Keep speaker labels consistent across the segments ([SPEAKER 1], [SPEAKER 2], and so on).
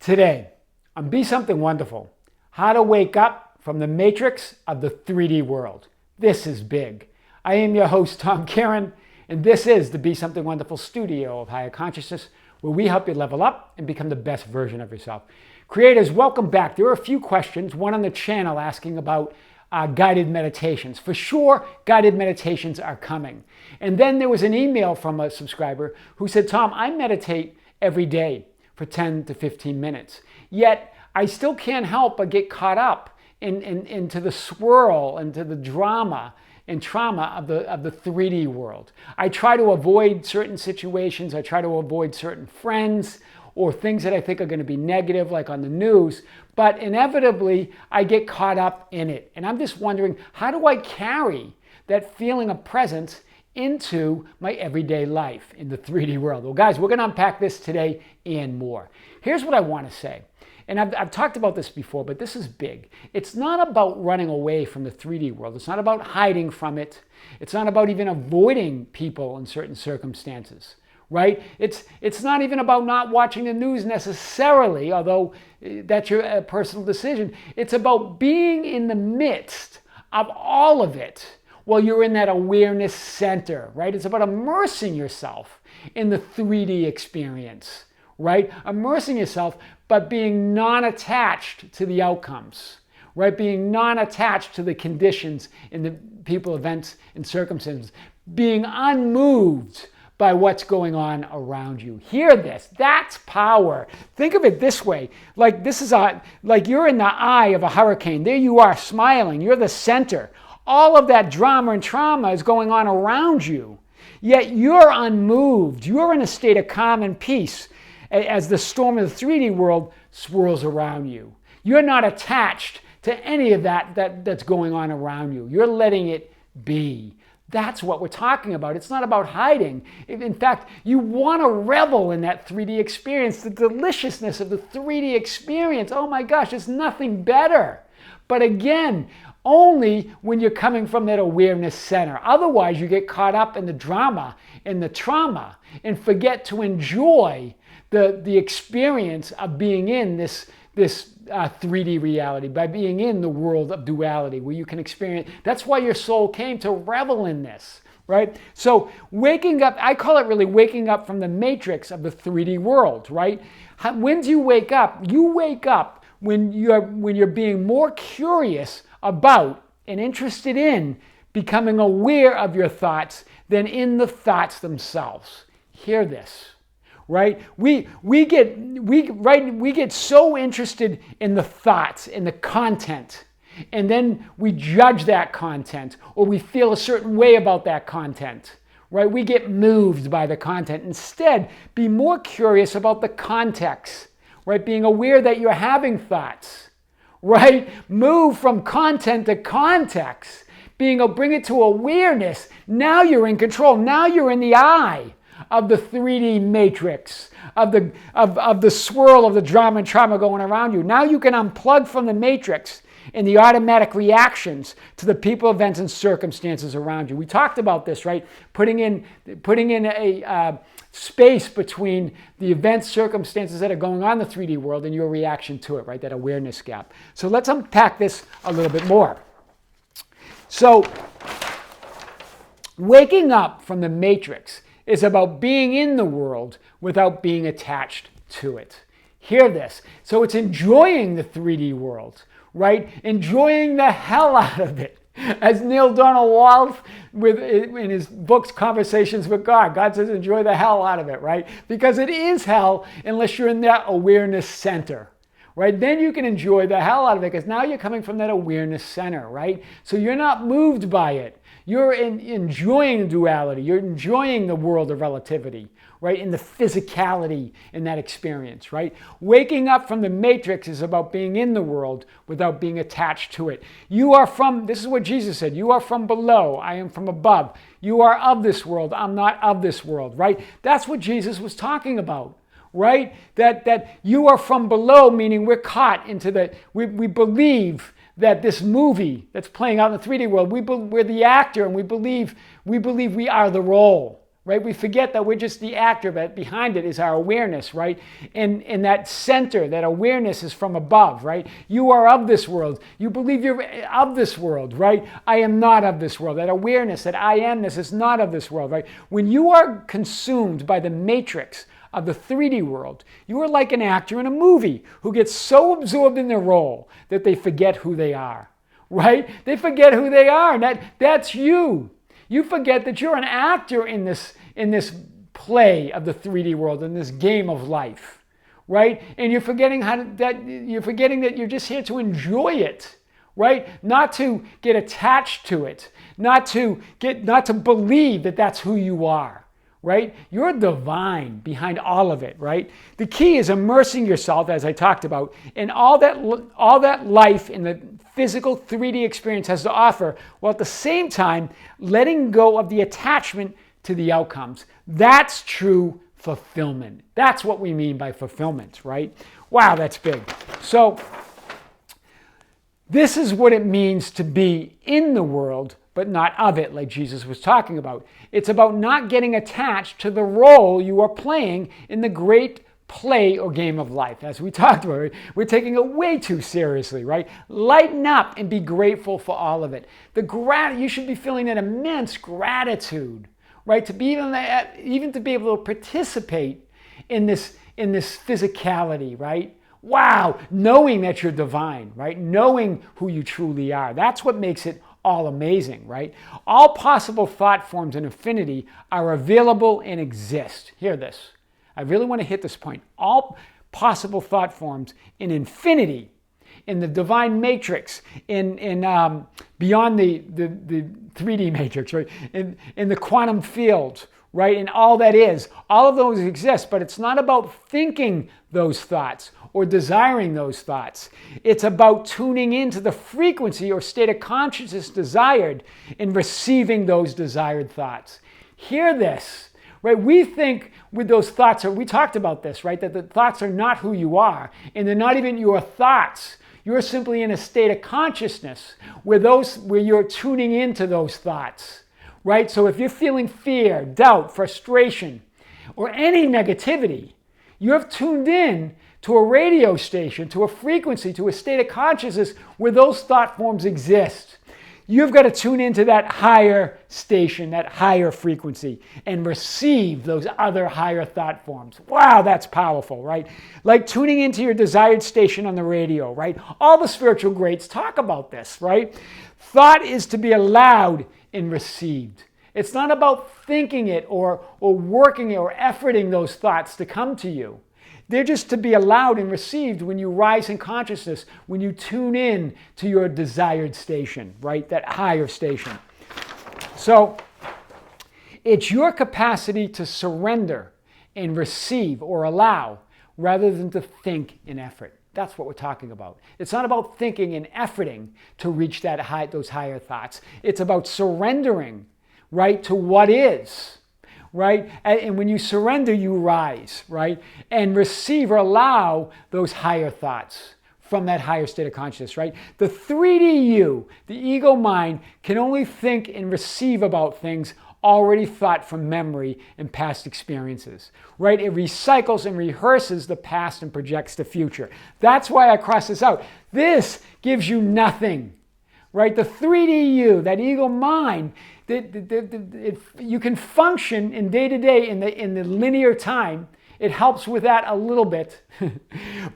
[SPEAKER 1] Today, on Be Something Wonderful, how to wake up from the matrix of the 3D world. This is big. I am your host, Tom Karen, and this is the Be Something Wonderful studio of higher consciousness, where we help you level up and become the best version of yourself. Creators, welcome back. There are a few questions, one on the channel asking about guided meditations. For sure, guided meditations are coming. And then there was an email from a subscriber who said, Tom, I meditate every day for 10 to 15 minutes. Yet, I still can't help but get caught up into the swirl, into the drama and trauma of the 3D world. I try to avoid certain situations. I try to avoid certain friends or things that I think are going to be negative, like on the news. But inevitably, I get caught up in it. And I'm just wondering, how do I carry that feeling of presence into my everyday life in the 3D world? Well, guys, we're going to unpack this today and more. Here's what I want to say. And I've talked about this before, but this is big. It's not about running away from the 3D world. It's not about hiding from it. It's not about even avoiding people in certain circumstances, right? It's not even about not watching the news necessarily, although that's your personal decision. It's about being in the midst of all of it while you're in that awareness center, right? It's about immersing yourself in the 3D experience, right? Immersing yourself, but being non-attached to the outcomes, right? Being non-attached to the conditions in the people, events, and circumstances. Being unmoved by what's going on around you. Hear this. That's power. Think of it this way. Like like you're in the eye of a hurricane. There you are smiling. You're the center. All of that drama and trauma is going on around you. Yet you're unmoved. You're in a state of calm and peace as the storm of the 3D world swirls around you. You're not attached to any of that's going on around you. You're letting it be. That's what we're talking about. It's not about hiding. In fact, you want to revel in that 3D experience, the deliciousness of the 3D experience. Oh my gosh, there's nothing better. But again, only when you're coming from that awareness center. Otherwise, you get caught up in the drama and the trauma and forget to enjoy the experience of being in this 3D reality, by being in the world of duality where you can experience. That's why your soul came, to revel in this, right? So waking up, I call it really waking up from the matrix of the 3D world, right? When do you wake up? You wake up when you're being more curious about and interested in becoming aware of your thoughts than in the thoughts themselves. Hear this. Right? We get so interested in the thoughts, in the content, and then we judge that content, or we feel a certain way about that content. Right? We get moved by the content. Instead, be more curious about the context. Right? Being aware that you're having thoughts. Right? Move from content to context. Bring it to awareness. Now you're in control. Now you're in the eye of the 3D matrix, of the swirl of the drama and trauma going around you. Now you can unplug from the matrix and the automatic reactions to the people, events, and circumstances around you. We talked about this, right? Putting in a space between the events, circumstances that are going on in the 3D world and your reaction to it, right? That awareness gap. So let's unpack this a little bit more. So waking up from the matrix is about being in the world without being attached to it. Hear this. So it's enjoying the 3D world, right? Enjoying the hell out of it. As Neil Donald Walsh, in his books, Conversations with God, God says enjoy the hell out of it, right? Because it is hell unless you're in that awareness center. Right? Then you can enjoy the hell out of it because now you're coming from that awareness center, right? So you're not moved by it. You're enjoying duality. You're enjoying the world of relativity, right? In the physicality in that experience, right? Waking up from the matrix is about being in the world without being attached to it. This is what Jesus said, you are from below, I am from above. You are of this world, I'm not of this world, right? That's what Jesus was talking about. Right? That you are from below, meaning we're caught into we believe that this movie that's playing out in the 3D world, we're the actor and we believe we are the role, right? We forget that we're just the actor, but behind it is our awareness, right? And that center, that awareness is from above, right? You are of this world. You believe you're of this world, right? I am not of this world. That awareness, that I amness is not of this world, right? When you are consumed by the matrix of the 3D world, you are like an actor in a movie who gets so absorbed in their role that they forget who they are, right? They forget who they are, and that's you. You forget that you're an actor in this play of the 3D world, in this game of life, right? And you're forgetting that you're just here to enjoy it, right? Not to get attached to it, not to believe that that's who you are, right? You're divine behind all of it, right? The key is immersing yourself, as I talked about, in all that life in the physical 3D experience has to offer, while at the same time letting go of the attachment to the outcomes. That's true fulfillment. That's what we mean by fulfillment, right? Wow, that's big. So this is what it means to be in the world, but not of it, like Jesus was talking about. It's about not getting attached to the role you are playing in the great play or game of life. As we talked about, we're taking it way too seriously, right? Lighten up and be grateful for all of it. You should be feeling an immense gratitude, right? To be even to be able to participate in this physicality, right? Wow, knowing that you're divine, right? Knowing who you truly are. That's what makes it all amazing, right? All possible thought forms in infinity are available and exist. Hear this. I really want to hit this point. All possible thought forms in infinity, in the divine matrix, in beyond the 3D matrix, right? In the quantum field, right? And all that is, all of those exist, but it's not about thinking those thoughts or desiring those thoughts. It's about tuning into the frequency or state of consciousness desired and receiving those desired thoughts. Hear this. Right, we think with those thoughts, we talked about this, right? That the thoughts are not who you are, and they're not even your thoughts. You're simply in a state of consciousness where you're tuning into those thoughts, right? So if you're feeling fear, doubt, frustration, or any negativity, you have tuned in to a radio station, to a frequency, to a state of consciousness where those thought forms exist. You've got to tune into that higher station, that higher frequency, and receive those other higher thought forms. Wow, that's powerful, right? Like tuning into your desired station on the radio, right? All the spiritual greats talk about this, right? Thought is to be allowed and received. It's not about thinking it or working it or efforting those thoughts to come to you. They're just to be allowed and received when you rise in consciousness, when you tune in to your desired station, right? That higher station. So it's your capacity to surrender and receive or allow rather than to think and effort. That's what we're talking about. It's not about thinking and efforting to reach those higher thoughts. It's about surrendering, right, to what is. Right? And when you surrender, you rise, right? And receive or allow those higher thoughts from that higher state of consciousness, right? The 3D you, the ego mind, can only think and receive about things already thought from memory and past experiences, right? It recycles and rehearses the past and projects the future. That's why I cross this out. This gives you nothing, right? The 3D you, that ego mind, you can function in day-to-day in the linear time. It helps with that a little bit.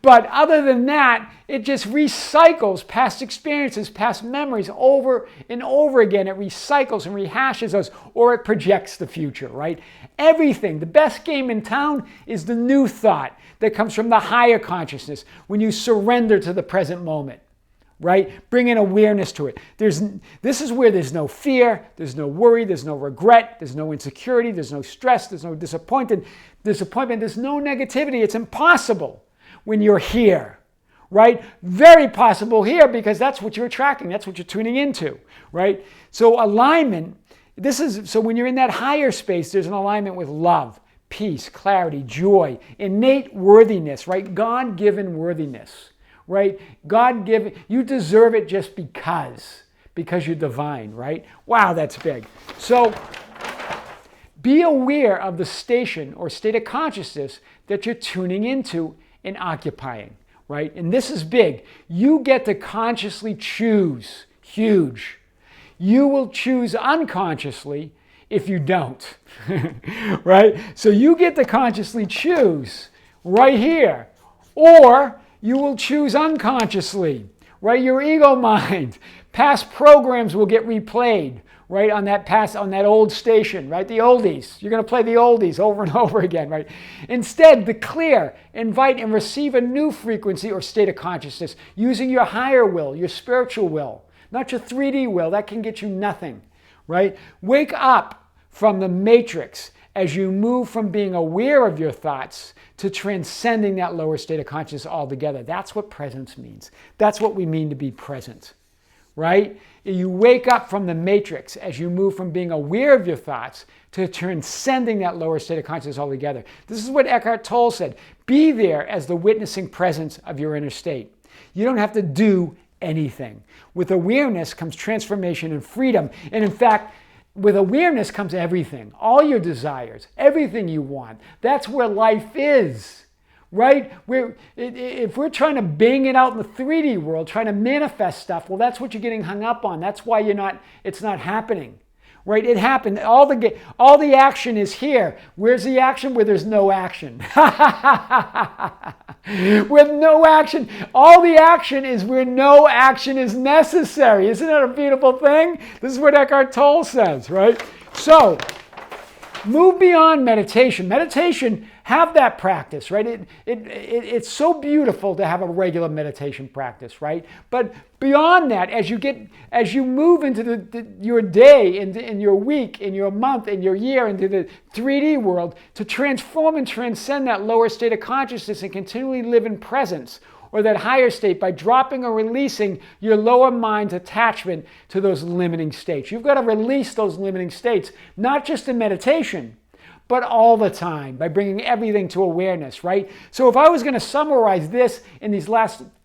[SPEAKER 1] But other than that, it just recycles past experiences, past memories over and over again. It recycles and rehashes those, or it projects the future, right? Everything, the best game in town is the new thought that comes from the higher consciousness when you surrender to the present moment. Right? Bring in awareness to it. This is where there's no fear, there's no worry, there's no regret, there's no insecurity, there's no stress, there's no disappointment, there's no negativity. It's impossible when you're here, right? Very possible here because that's what you're attracting, that's what you're tuning into, right? So alignment, so when you're in that higher space, there's an alignment with love, peace, clarity, joy, innate worthiness, right? God-given worthiness. Right? God-given, you deserve it just because you're divine, right? Wow, that's big. So Be aware of the station or state of consciousness that you're tuning into and occupying, right? And this is big. You get to consciously choose. Huge. You will choose unconsciously if you don't, right? So you get to consciously choose right here, or you will choose unconsciously, right? Your ego mind, past programs will get replayed, right? On that old station, right? The oldies. You're going to play the oldies over and over again, right? Instead, declare, invite, and receive a new frequency or state of consciousness using your higher will, your spiritual will, not your 3D will. That can get you nothing, right? Wake up from the matrix as you move from being aware of your thoughts to transcending that lower state of consciousness altogether. That's what presence means. That's what we mean to be present, right? You wake up from the matrix as you move from being aware of your thoughts to transcending that lower state of consciousness altogether. This is what Eckhart Tolle said. Be there as the witnessing presence of your inner state. You don't have to do anything. With awareness comes transformation and freedom. And in fact, with awareness comes everything, all your desires, everything you want. That's where life is, right? If we're trying to bang it out in the 3D world, trying to manifest stuff, well, that's what you're getting hung up on. That's why it's not happening, right? It happened. All the action is here. Where's the action? Where there's no action. With no action. All the action is where no action is necessary. Isn't that a beautiful thing? This is what Eckhart Tolle says, right? So, move beyond meditation. Meditation, have that practice, right? It's so beautiful to have a regular meditation practice, right? But beyond that, as you move into your day, in your week, in your month, in your year, into the 3D world, to transform and transcend that lower state of consciousness and continually live in presence, or that higher state, by dropping or releasing your lower mind's attachment to those limiting states. You've got to release those limiting states, not just in meditation, but all the time, by bringing everything to awareness, right? So if I was going to summarize this in these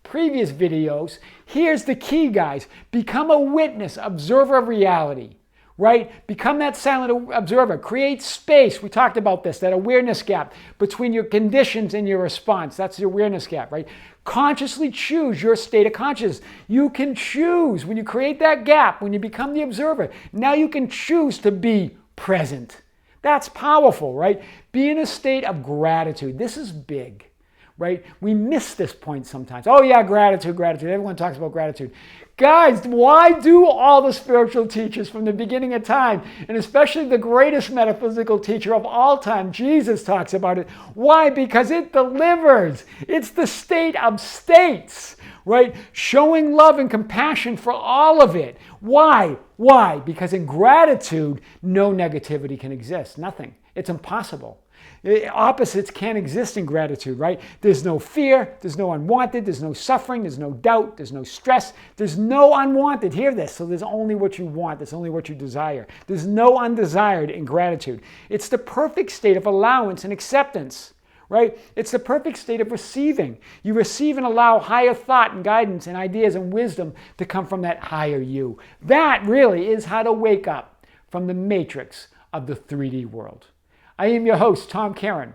[SPEAKER 1] previous videos, here's the key, guys. Become a witness, observer of reality, right? Become that silent observer. Create space. We talked about this, that awareness gap between your conditions and your response. That's the awareness gap, right? Consciously choose your state of consciousness. You can choose. When you create that gap, when you become the observer, now you can choose to be present. That's powerful, right? Be in a state of gratitude. This is big, right? We miss this point sometimes. Oh yeah, gratitude. Everyone talks about gratitude. Guys, why do all the spiritual teachers from the beginning of time, and especially the greatest metaphysical teacher of all time, Jesus, talks about it? Why? Because it delivers. It's the state of states, right? Showing love and compassion for all of it. Why? Why? Because in gratitude, no negativity can exist. Nothing. It's impossible. Opposites can't exist in gratitude, right? There's no fear, there's no unwanted, there's no suffering, there's no doubt, there's no stress, there's no unwanted. Hear this. So there's only what you want, there's only what you desire. There's no undesired in gratitude. It's the perfect state of allowance and acceptance, right? It's the perfect state of receiving. You receive and allow higher thought and guidance and ideas and wisdom to come from that higher you. That really is how to wake up from the matrix of the 3D world. I am your host, Tom Caron,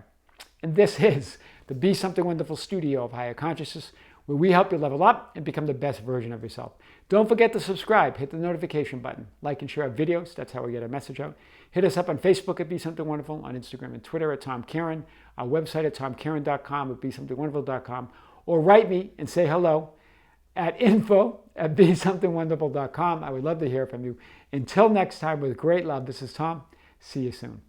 [SPEAKER 1] and this is the Be Something Wonderful studio of higher consciousness, where we help you level up and become the best version of yourself. Don't forget to subscribe, hit the notification button, like and share our videos. That's how we get our message out. Hit us up on Facebook at Be Something Wonderful, on Instagram and Twitter at Tom Caron, our website at tomcaron.com, at BeSomethingWonderful.com, or write me and say hello at info@BeSomethingWonderful.com. I would love to hear from you. Until next time, with great love, this is Tom. See you soon.